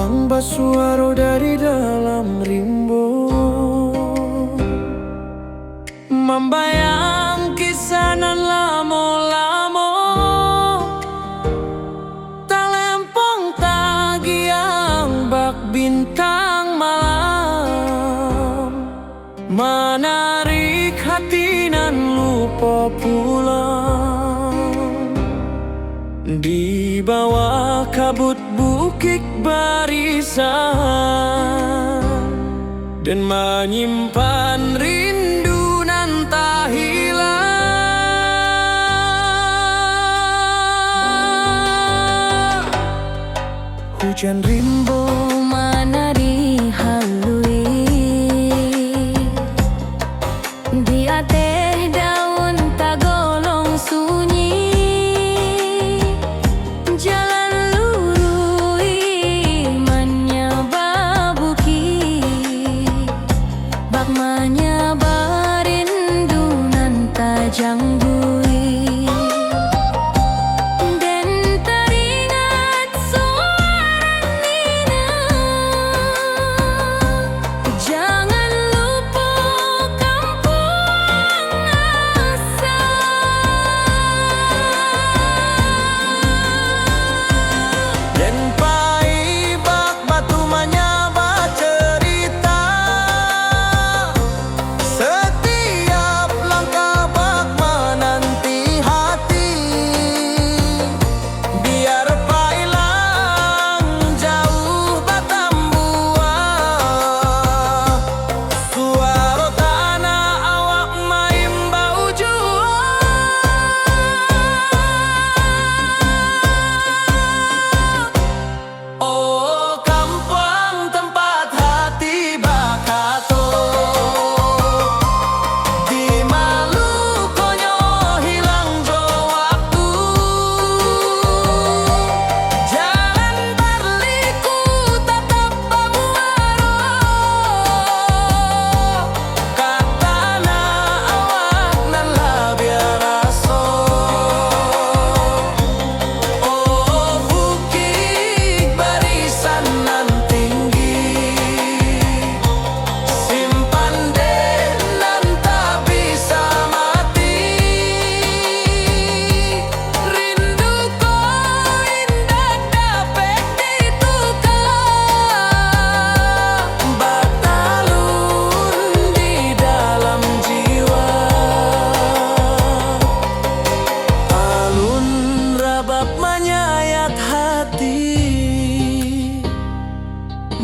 Lambang Basuaro dari dalam rimbo, membayang kisanan lamo-lamo, talempong tagiang bak bintang malam, menarik hati nan lupa pulang. Di bawah kabut bukit barisan, dan menyimpan rindu nan tak hilang. Hujan rimbo mana dihalui, dia teh daun tagolong sunyi, jalan lurui manya babuki, bak manya barindu nan tajang bui.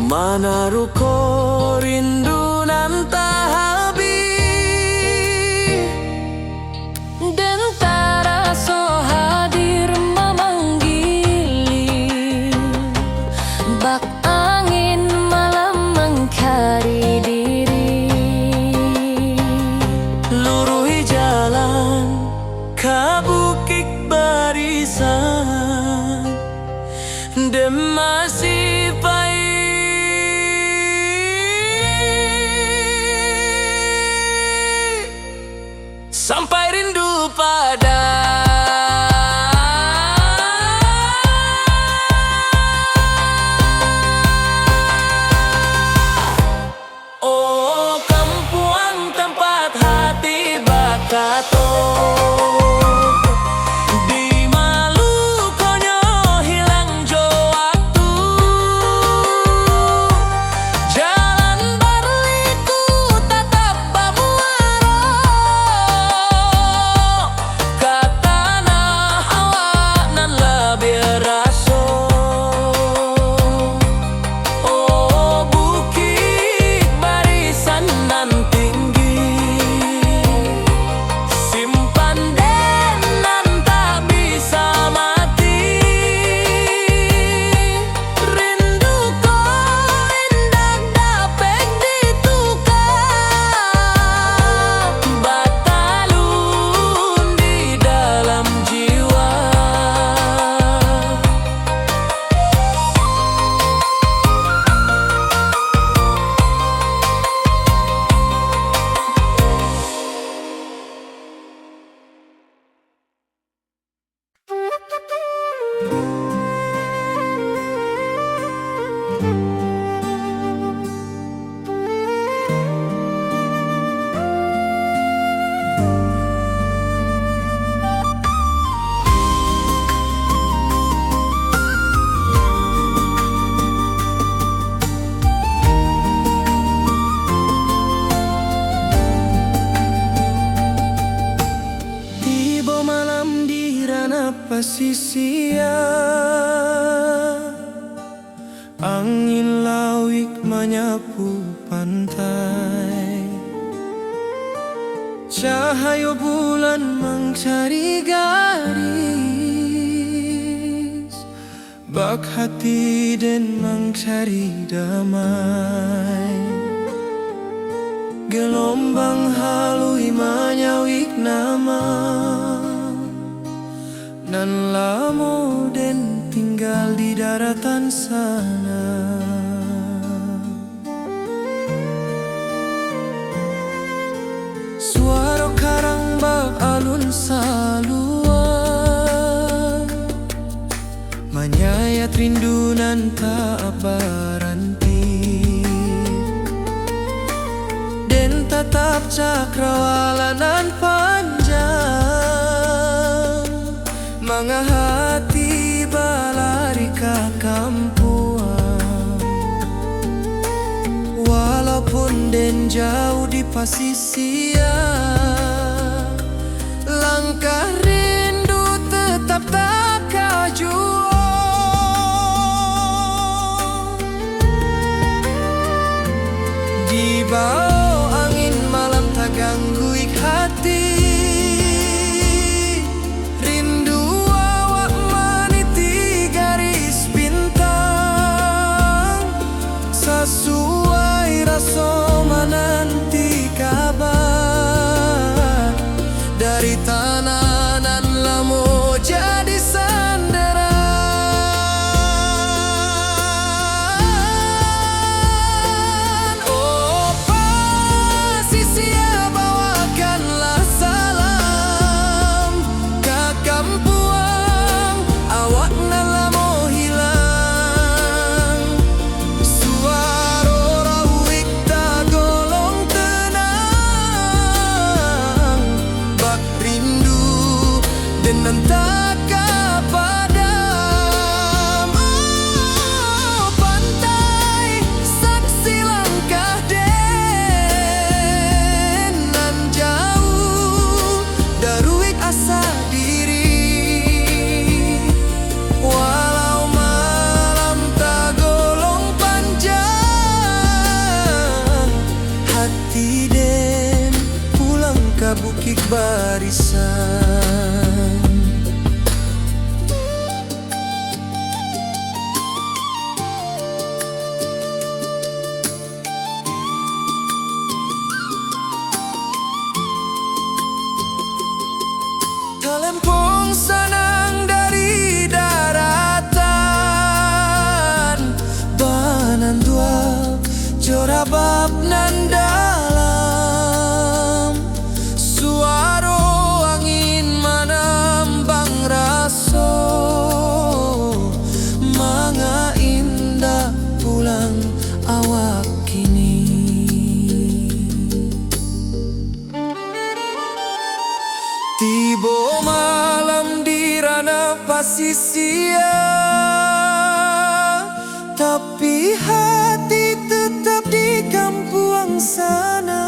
Manaruko rindu nan tak habis, dan taraso hadir memanggil, bak angin malam mengkari diri. Luruhi jalan kabukik barisan, dan masih pahit sampai rindu pada pasisia, angin lawik menyapu pantai, cahaya bulan mencari gadis, bak hati dan mencari damai. Gelombang halui menyawik nama, nan lamo den tinggal di daratan sana. Suara karang bak alun saluan, menyayat rindu nan tak berhenti, den tatap cakrawalanan panjang, manga hati balari ke kampuan. Walaupun den jauh di pasisia, langkah rindu tetap tak kaju. Di bawah angin malam tak ganggu hati, rindu awak meniti garis bintang, sesuai rasa menanti kabar dari tanah nan lamo jadi sandaran. Oh pasisia, bawakanlah salam ke kampuang, awak nan lamo hilang. Suara rawik tak golong tenang, bak rindu dan entah padam. Oh pantai, saksi langkah den nan jauh, daruik asa diri. Walau malam tak golong panjang, hati den pulang ke bukit barisan. Talempong sanang dari daratan, banan dua jorabab nan dalam. Suara angin menambang raso, manga indah pulang awak kini. Tibo malam di ranah pasisia, tapi hati tetap di kampuang sana.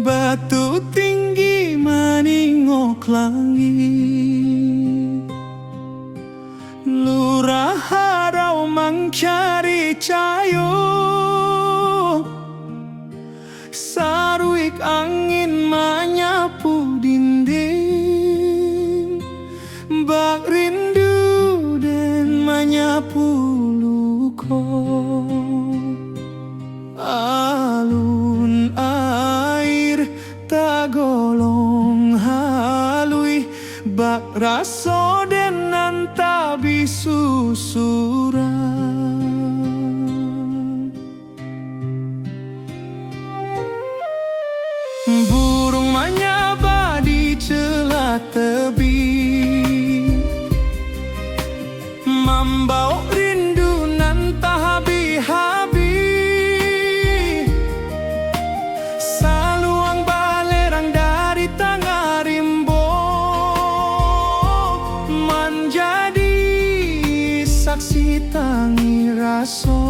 Batu tinggi meningok langit, lurah harau mencari cayo, saruik angin menyapu dinding, bak rindu dan menyapu luko. Alun air tak golong halui, bak raso den nan tak bisusuran. Burung menyaba di celah tebing, membawa rindu nan tak habis-habis. aso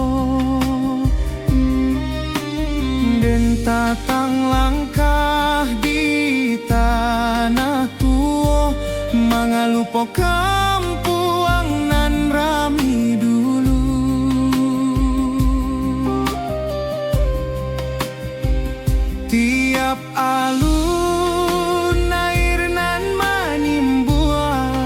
den tatang langkah di tanah tua mangalupo kampuang nan rami dulu. Tiap alun air nan manimbuang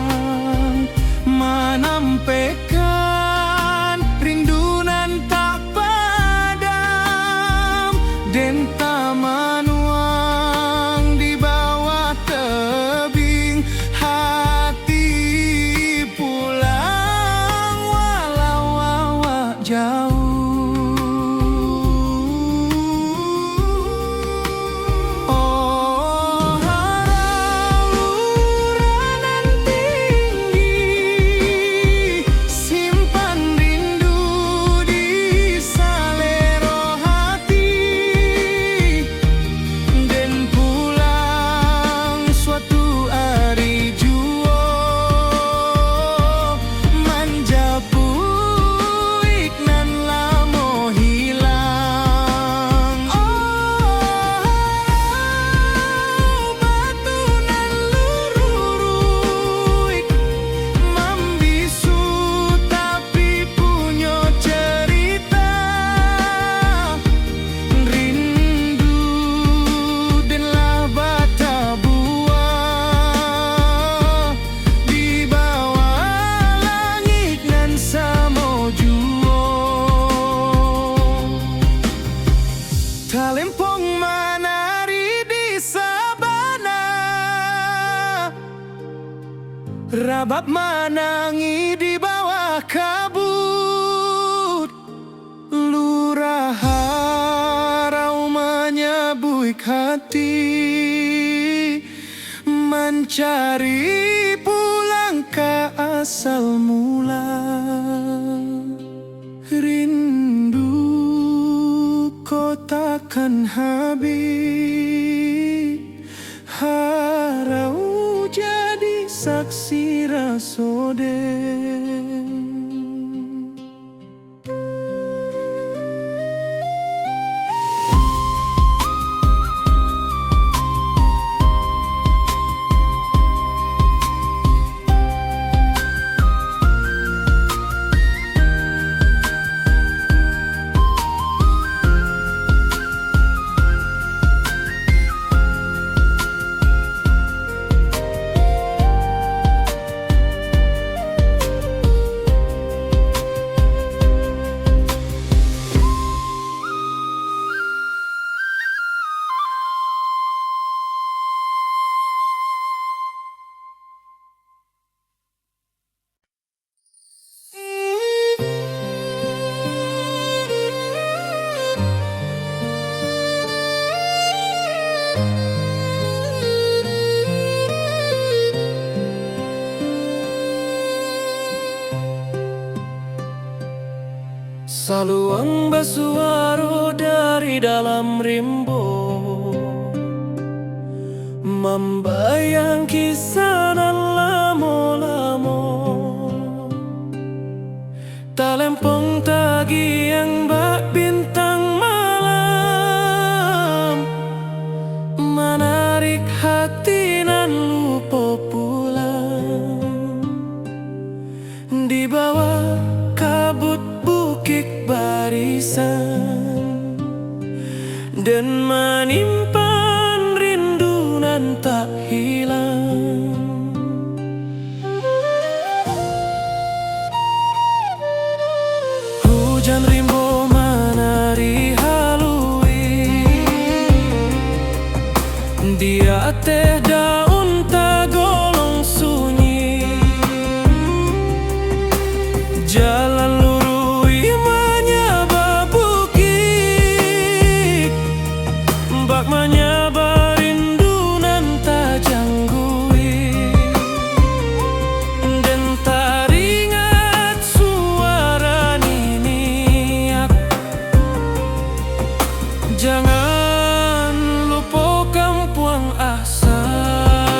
menampekan rindunan tak padam den tamanuang di bawah tebing hati pulang walau awak jauh. Talempong menari di sabana, rabab menangi di bawah kabut. Lurah harau menyebuik hati, mencari pulang ke asal mula. Rindu kau takkan habis, harau jadi saksi rasodeng. Saluang bersuara dari dalam rimbo, membayang kisah nan lamo-lamo. Talempong tagi yang bak bintang malam, menarik hati nan lupa pulang. Di bawah kabut bukit barisan dan menyimpan rindu nan tak hilang. Hujan rimbo menari halui di atas daun tagolong sunyi. Jalan lurui menyaba bukit, bak menyaba rindu nan tak janggui. Dan teringat suara niniak, jangan lupa kampuang asal.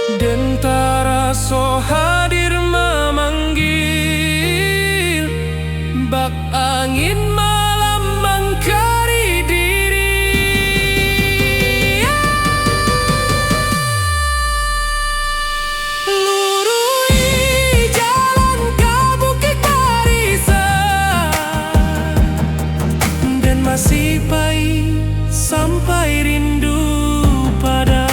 Den taraso hadir memanggil, bak angin malam mengkari diri. Lurui jalan ke Bukit Barisan, dan masih pahit sampai rindu padamu.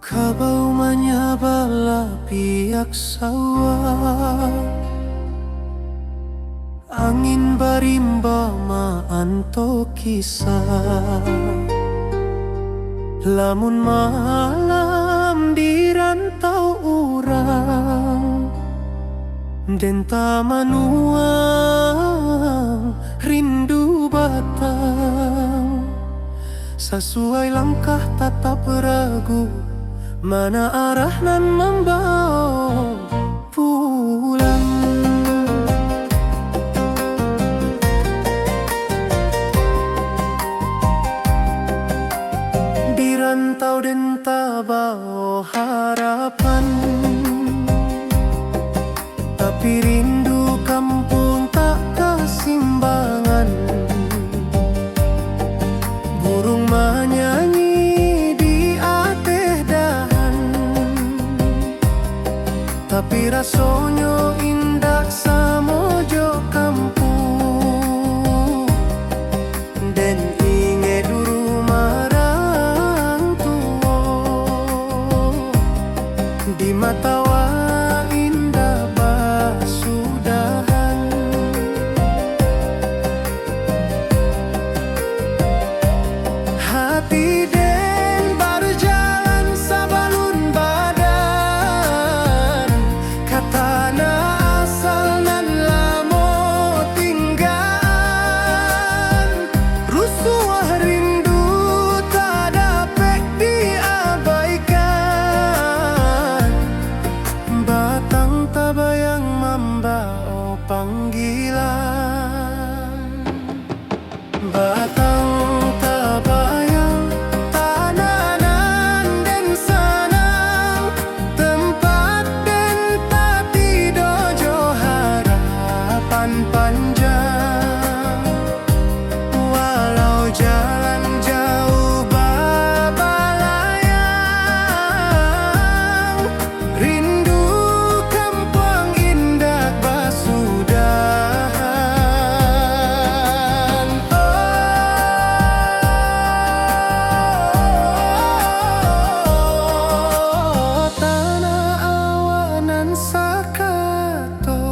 Kabau menyabala pihak sawah, angin barimba maanto kisah. Lamun malam di rantau urang, den tamanuang rindu batang. Sesuai langkah tatap ragu, mana arah nan membawa pulang. Di rantau dan tabao harapan, tapi rindu kampung tak kesimbangan. Burung menyanyi di ateh dahan, tapi rasanya indah samojo kampung. Dan inge dulu marang tuo, di mata wa indah basudahan. Hati den berjalan sabalun badan, katana asal nan lamo tinggal. Rusuh rindu tak dapat diabaikan, batang tabayang membawa panggilan. Batang tabayang tananan dan sanang, tempat dan tati dojo harapan panjang. Walau jalan jauh babalayang, rindu kampung indah basudahan. Oh, tanah awanan sakato,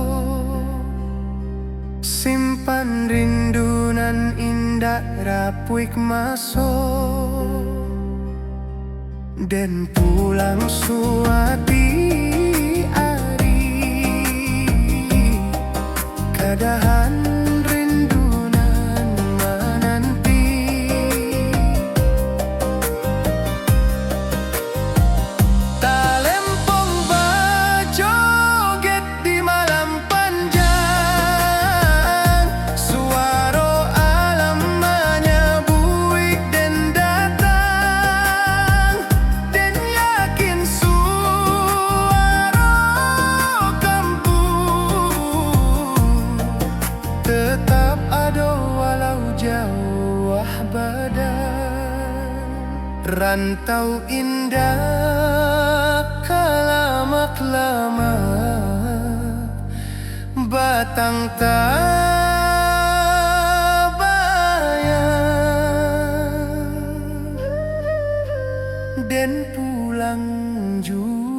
simpan rindu nan indah rapuik masuk, dan pulang suati ari, kadahan rindu nan menanti. Talempong bajoget di malam panjang, suara alam menyebuik dan datang. Dan yakin suara kampung tetap ada walau jauh badan. Rantau indah kalamak-lamak, batang tabayang. den pulang jua.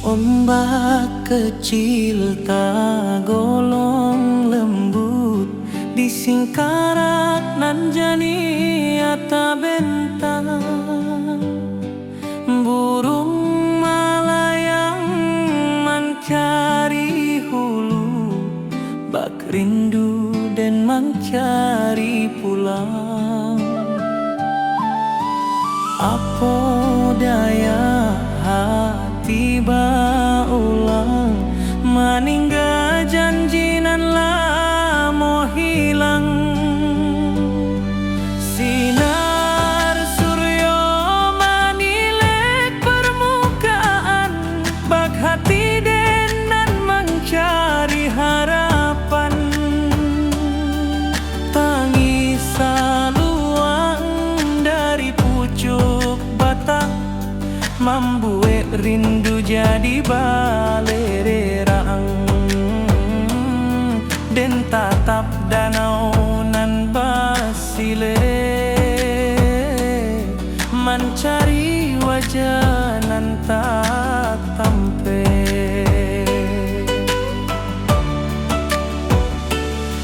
Ombak kecil tak golong lembut di singkarak nan jani ata bentang. Burung malayang mencari hulu, bak rindu dan mencari pulang. Apa daya tiba ulang meninggal janji nan lamo hilang. Sinar suryo manilek permukaan, bak hati den nan mencari harapan. Tangis saluang dari pucuk batang, membuat rindu jadi balererang. Den tatap danau nan basile, mencari wajah nan tak tampe.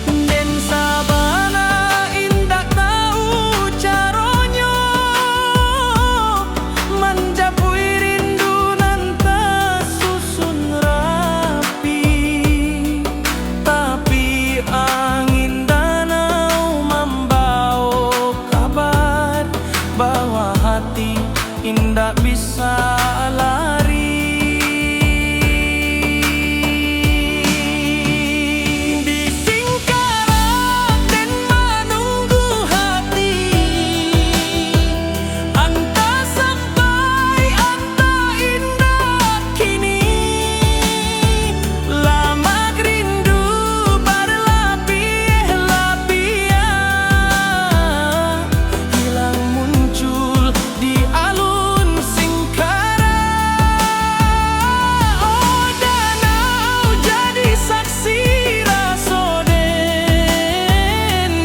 Den sabana indak tahu caronyo menjapui rindu nan tersusun rapi. Tapi angin danau membawa kabar bahwa hati indak bisa lari. Di singkarak den menunggu hati, anta sampai anta indah kini. Lama rindu berlapis-lapis, hilang muncul di alun singkarak. Oh danau jadi saksi rasoden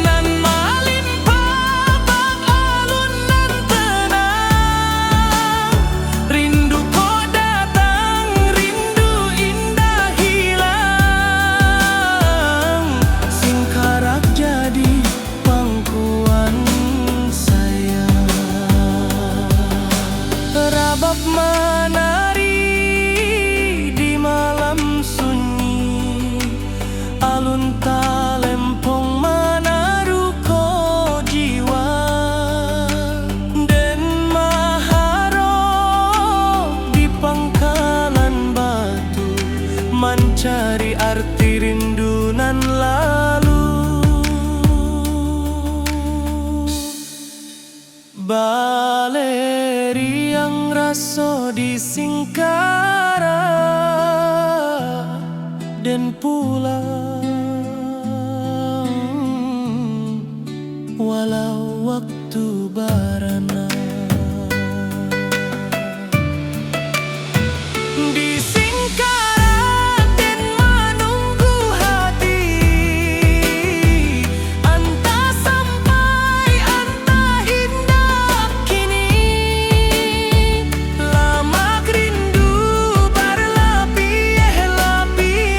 nan malimpah bak alun nan tenang. Rindu kau datang, rindu indah hilang. Singkarak jadi pangkuan sayang. Rabab menari di malam sunyi, alun talempong menaruh jiwa. Den maharap di pangkalan batu, mencari arti rindu nan lalu. Baleri yang raso di singkarak dan pulang, walau waktu barana. Di singkarak den menunggu hati, anta sampai anta indah kini. Lama rindu berlapis-lapis,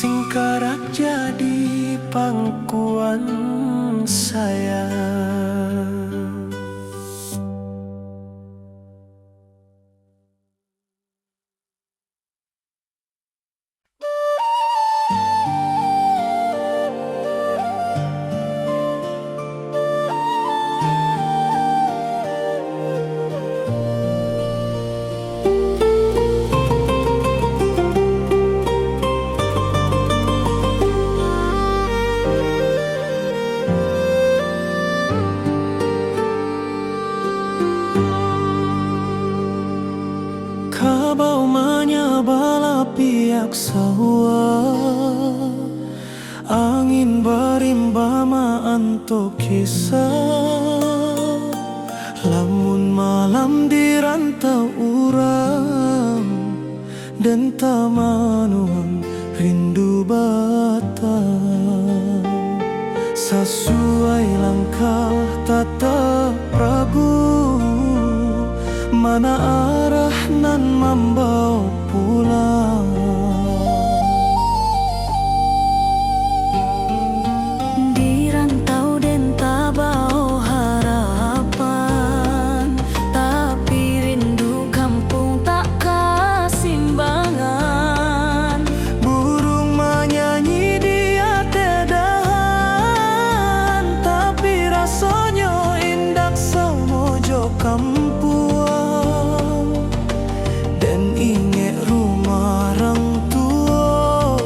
singkarak jadi pangkuan sayang. Kabau menyabala pihak sawah, angin berimbama anto kisah. Lamun malam di rantau urang dan tamanuang rindu batang. Sesuai langkah tatap ragu, mana arah nan membawa pulang. Di rantau dan tabau harapan, tapi rindu kampung tak kesimbangan. Burung menyanyi di atedahan, tapi rasanya indah semojo kampuang. Dan ingat rumah orang tua,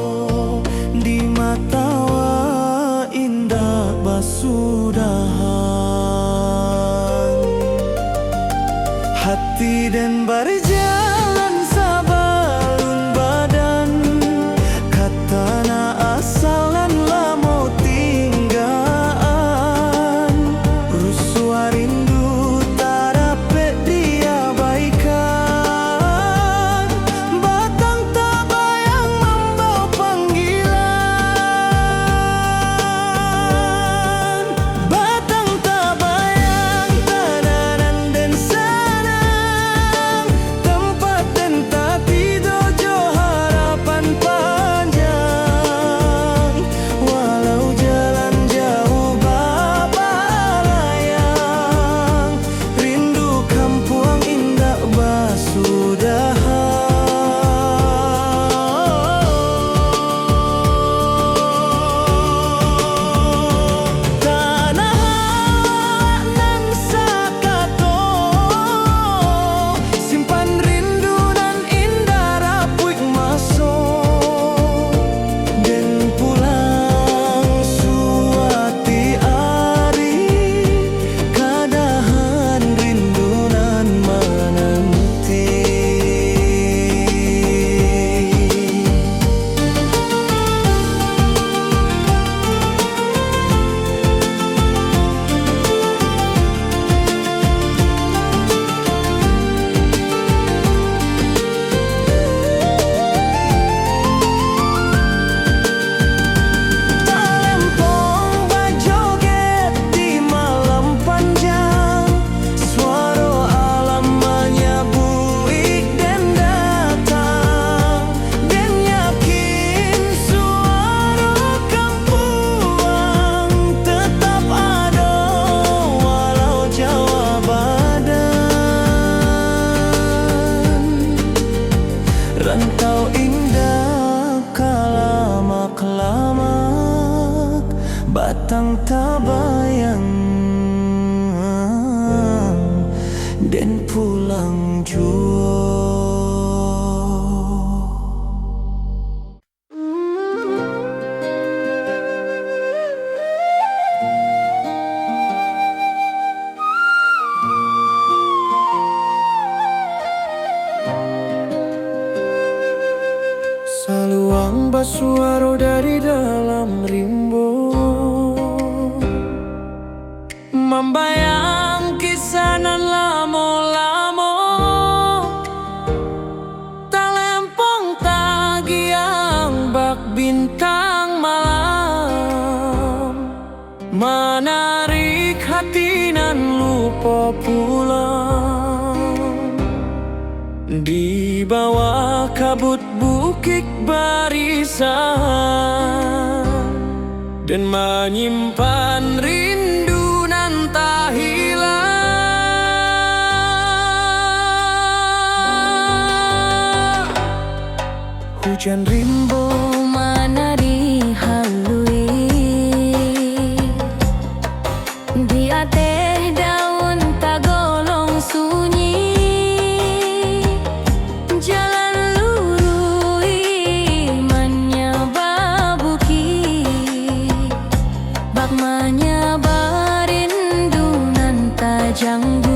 di mata wa indah basudahan. Hati dan berjalan sabalun badan, katana asalan lamo tinggaan. Rusua rindu tak dapat diabaikan, batang tak bayang membawa panggilan. Batang tak bayang tananan dan sanang, tempat dan tati dojo harapan panjang. Walau jalan jauh baba layang, rindu kampuang indah basudahan. Tanah nan sakato, simpan rindu nan indah rapuik maso. Dan pulang suati ari, kadahan rindu nan menanti. Talempong bajoget di malam panjang, suara alam menyabui dan datang. Dan yakin suara kampuang tetap ada walau jauh badan. Rantau indah kalamak-lamak, batang tabayang dan pulang jua. Saluang basuaro dari dalam rimbo, membayang kisanan lamo-lamo. Talempong tagiang bak bintang malam, menarik hati nan lupa pulang. Di bawah kabut bukit barisan dan menyimpan rindu nan tak hilang. Hujan rimbo menari halui di ateh daun tagolong sunyi, jalan lurui menyaba bukit, bak menyaba rindu nan tajang bui.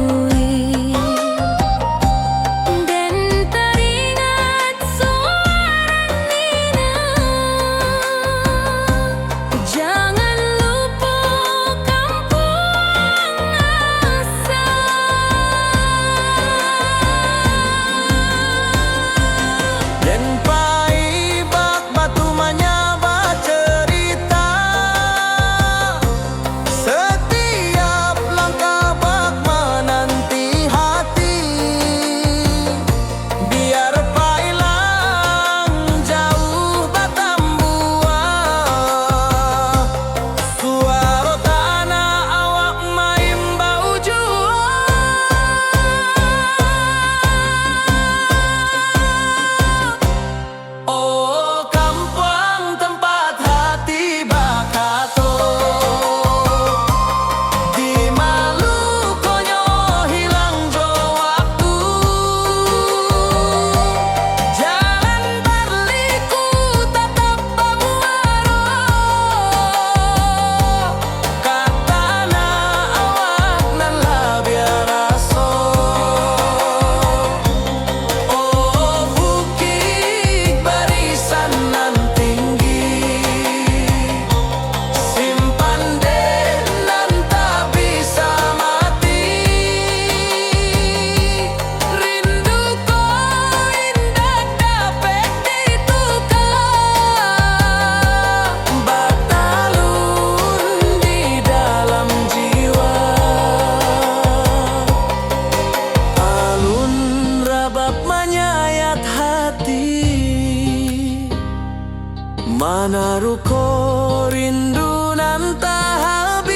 Manaruko rindu nan tak habis,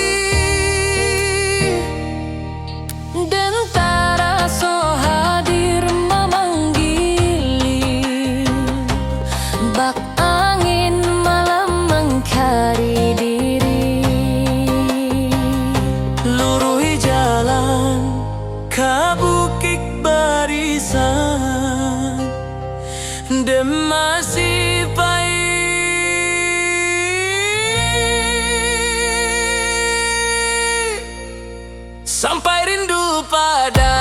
dan taraso hadir memanggili, bak angin malam mengkari diri. Luruhi jalan kabukik barisan dan masih pahit sampai rindu pada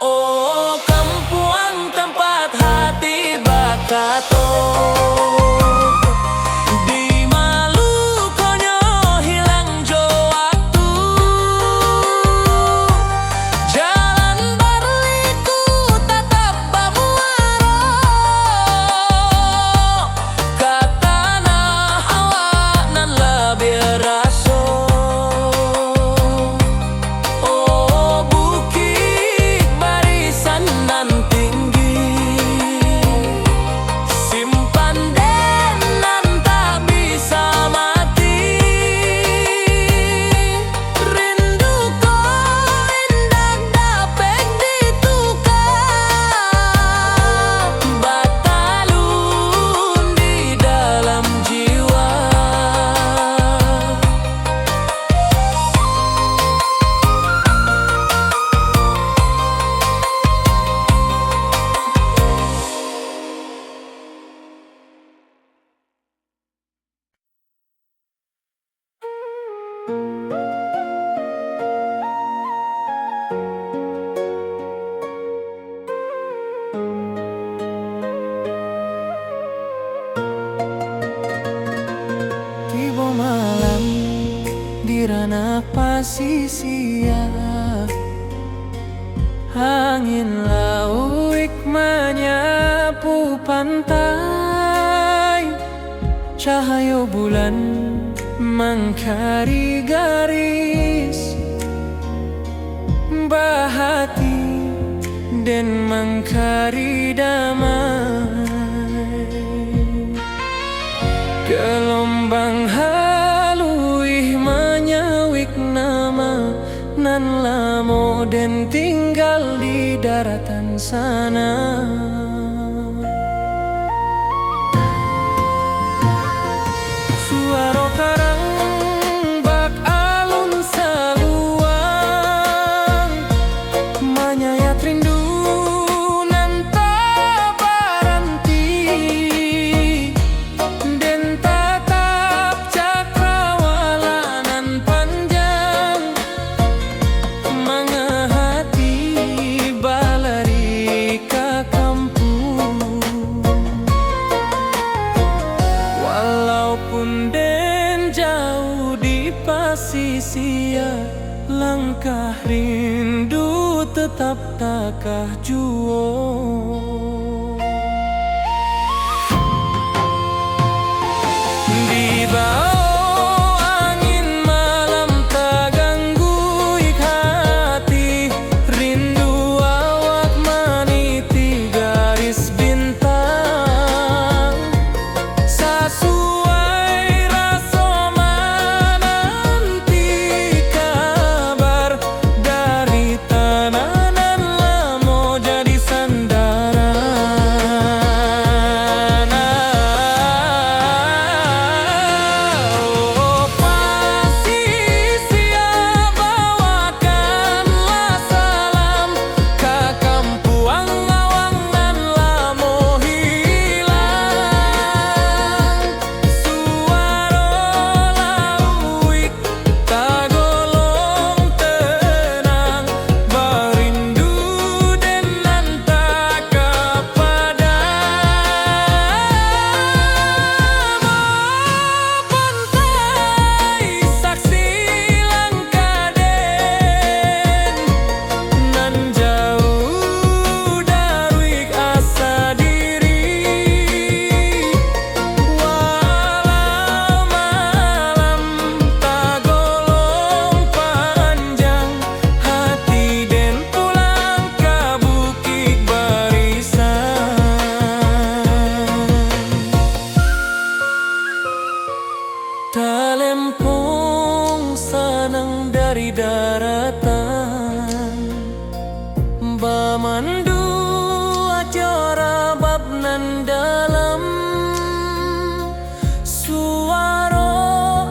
oh kampuang tempat hati bakato. Tiba malam di ranah pasisia, angin lauik menyapu pantai, cahaya bulan mangkari garis bahati dan mangkari damai. Gelombang haluih menyawik nama nan lamo dan tinggal di daratan sana. Suara karang bak alun saluang menyayat rindu nan tak berhenti dan tatap cakrawala nan panjang mengahati balari ka kampung. Walaupun den jauh di pasisia, langkah rindu tetap takah juo. Di bawah angin malam tak ganggu hati, rindu awak meniti garis bintang. Sesuai rasa menanti kabar dari tanah nan lamo jadi sandaran. Oh, pasisia bawakanlah salam ke kampuang awang nan lamo hilang. Suara lauik tagolong tenang, berindu dan nantak kepadam. Pantai saksi Langkaden nan jauh dari asa diri. Walau malam tagolong panjang, hati den pulang ke bukit barisan. Talempong sanang dari daratan, bamandu acara bab nan dalam. Suara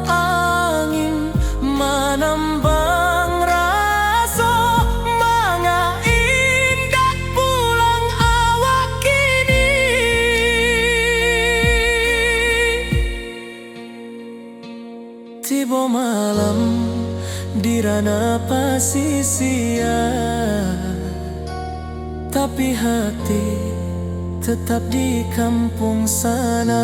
angin menambang rasa manga indah pulang awak kini. Tiba malam di ranah pasisia, tapi hati tetap di kampung sana.